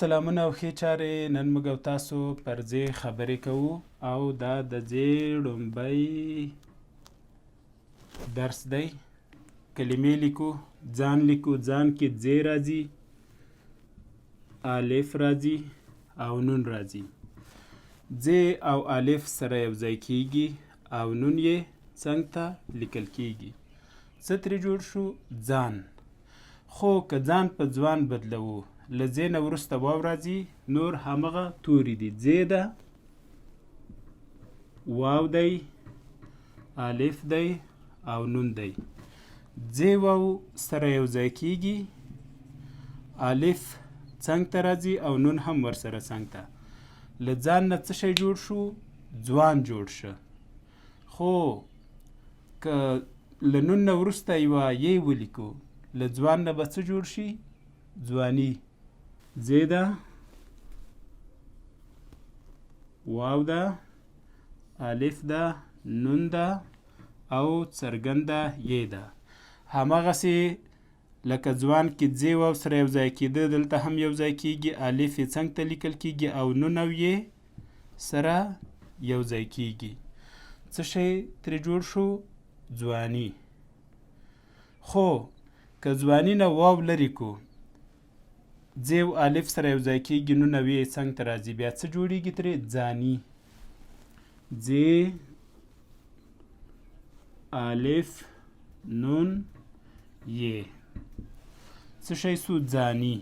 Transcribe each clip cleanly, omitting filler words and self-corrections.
سلامونه او ښې چارې. نن موږ او تاسو پر ځې خبرې کوو او دا د ځې لومبی درس دی. کلمې لیکو، ځان لیکو. ځان کې ځې راځي، الف راځي او نون راځي. ځې او الف سره یو ځای کیږي او نون یې څنګ ته لیکل کیږي. څه ترې جوړ شو؟ ځان. خو که ځان په ځوان بدلوو، له ځې نه وروسته واو راځي، نور همغه توري دي. ځې ده، واو دی، الف دی او نون دی. ځې واو سره یو ځای کیږي، الف څنګ ته راځي او نون هم ورسره څنګ ته. له ځان نه څه شی جوړ شو؟ ځوان جوړ شه. خو که له نون نه وروسته یوه یې ولیکو، له ځوان نه به څه جوړ شي؟ ځواني. ځې ده، واو ده، الف ده، نون ده او څرګنده یې ده. همغسې لکه ځوان کې ځې واو سره یو ځای کېده، دلته هم یو ځای کېږي، الف یې څنګ ته لیکل کېږي او نون او یې سره یو ځای کېږي. څه شی ترې جوړ شو؟ ځواني. خو که ځواني نه واو لرې کو، ځې او الف سره یو ځای کېږي، نون او یې څنګ ته راځي، بیا څه جوړېږي ترې؟ ځاني. ځې الف نون یې څه شی سو؟ ځاني.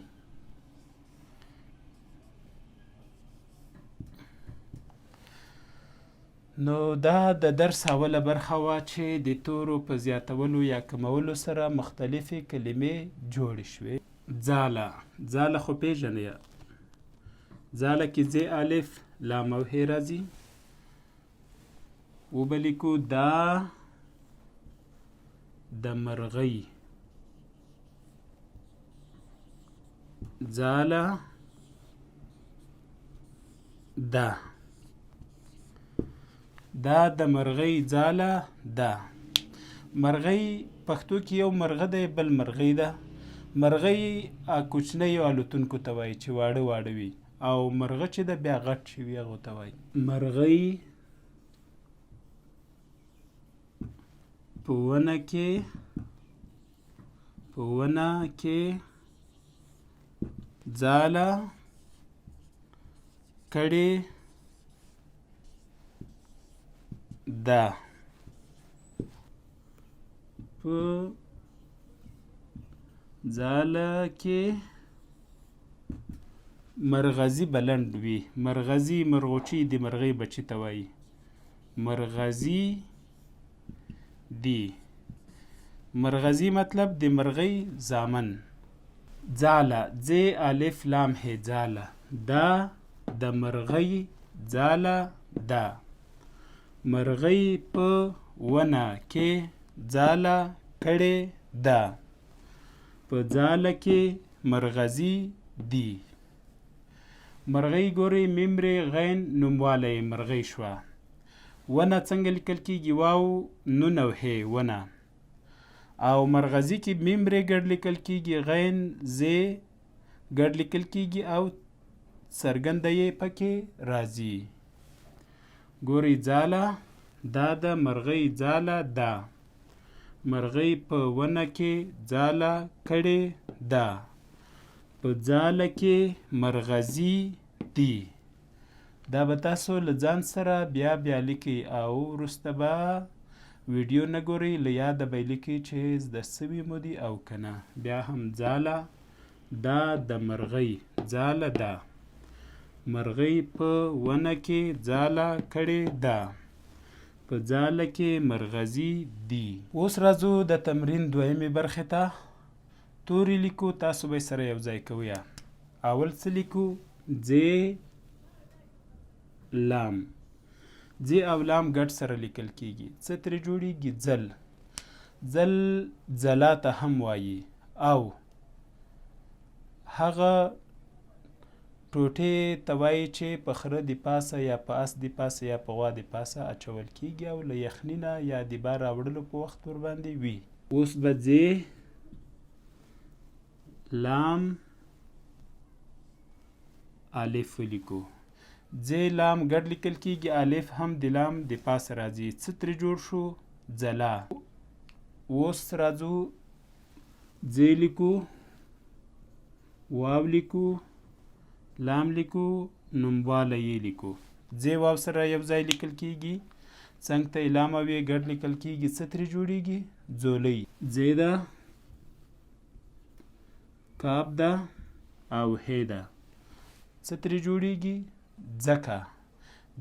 نو دا د درس اوله برخه وه چې د تورو په زیاتولو یا کمولو سره مختلفې کلمې جوړې شوې. ځاله. ځاله خو پېژنئ. ځاله کې ځې الف لام او ه راځي. وبه لیکو دا د مرغۍ. ځاله ده. دا د مرغۍ ځاله ده. مرغۍ پښتو کې یو مرغه دی، بل مرغۍ ده. مرغۍ کوچنیو الوتونکو ته وایي چې واړه واړه وي، او مرغه چې ده بیا غټ چې وي هغو ته وایي. مرغۍ په ونه کې ځاله کړې ده. په ځاله کې مرغزي بلند وي. مرغزي مرغوچي د مرغۍ بچي ته وایي. مرغزي دی. مرغزي مطلب د مرغۍ زامن. ځاله. ځې الف لام ه ځاله. دا د مرغۍ ځاله ده. مرغۍ په ونه کې ځاله کړې ده. په ځاله کې مرغزي دی. مرغۍ ګورئ، ممرې غین نوموالی مرغۍ شوه. ونه څنګه لیکل کېږي؟ واو نون او ه ونه. او مرغزي کې ممرې ګډ لیکل کېږي، غین ځې ګډ لیکل کېږي او څرګنده یې پکې راځي. ګورئ ځاله دا د مرغۍ ځاله ده. مرغۍ په ونه کې ځاله کړې ده. په ځاله کې مرغزي دی. دا به تاسو له ځان سره بیا بیا لیکئ او وروسته به ویډیو نه ګورئ، له یاده به یې لیکئ چې زده سوي مو دي او که نه. بیا هم ځاله دا د مرغۍ ځاله ده. مرغۍ په ونه کې ځاله کړې ده. په ځاله کې مرغزي دی. اوس راځو د تمرین دویمې برخې ته. توري لیکو، تاسو به یې سره یو ځای کوئ. اول څه لیکو؟ ځې لام. ځې او لام ګډ سره لیکل کېږي. څه ترې جوړېږي؟ ځل. ځل ځلا ته هم وایي. او هغه ټوټې ته وایي چې په خره د پاسه یا په اس د پاسه یا په غوا د پاسه اچول کېږي او له یخني نه یا د بار راوړلو په وخت ورباندې وي. اوس به ځې لام الف ولیکو. ځ لام ګډ لیکل کیږي، الف هم د لام د پاسه راځي. څه ترې جوړ شو؟ ځلا. اوس راځو ځ لیکو، واو لیکو، لام لیکو، نوموالی یې لیکو. ځ واو سره یو ځای لیکل کیږي، څنګ ته یې لام او یې ګډ لیکل کیږي. څه ترې جوړیږي؟ ځولۍ. ځ ده، کاف ده او ه ده. څه ترې جوړیږي؟ ځکه.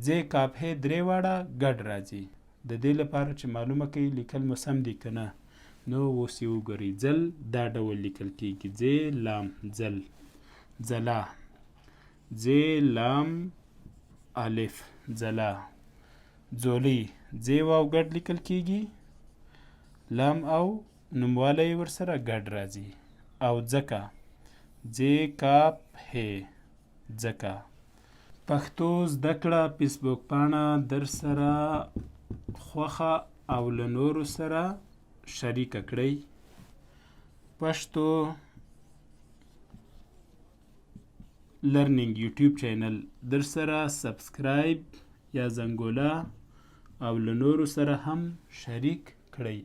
ځ کاف ه درې واړه ګډ راځي. د دې لپاره چې معلومه کړئ لیکل مو سم دي که نه، نو اوس یې وګورئ. ځل دا ډول لیکل کیږي، ځ لام ځل. ځلا. ځ لام الف ځلا. ځولۍ. ځ واو ګډ لیکل کیږي، لام او نوموالی ورسره ګډ راځي. او ځکه. ځ کاف ه ځکه. پښتو زده کړه فیسبوک پاڼه در سره خوښه او له نورو سره شریکه کړئ. پښتو لرنینګ یوټیوب چینل در سره سبسکرایب یا زنګوله او له نورو سره هم شریک کړئ.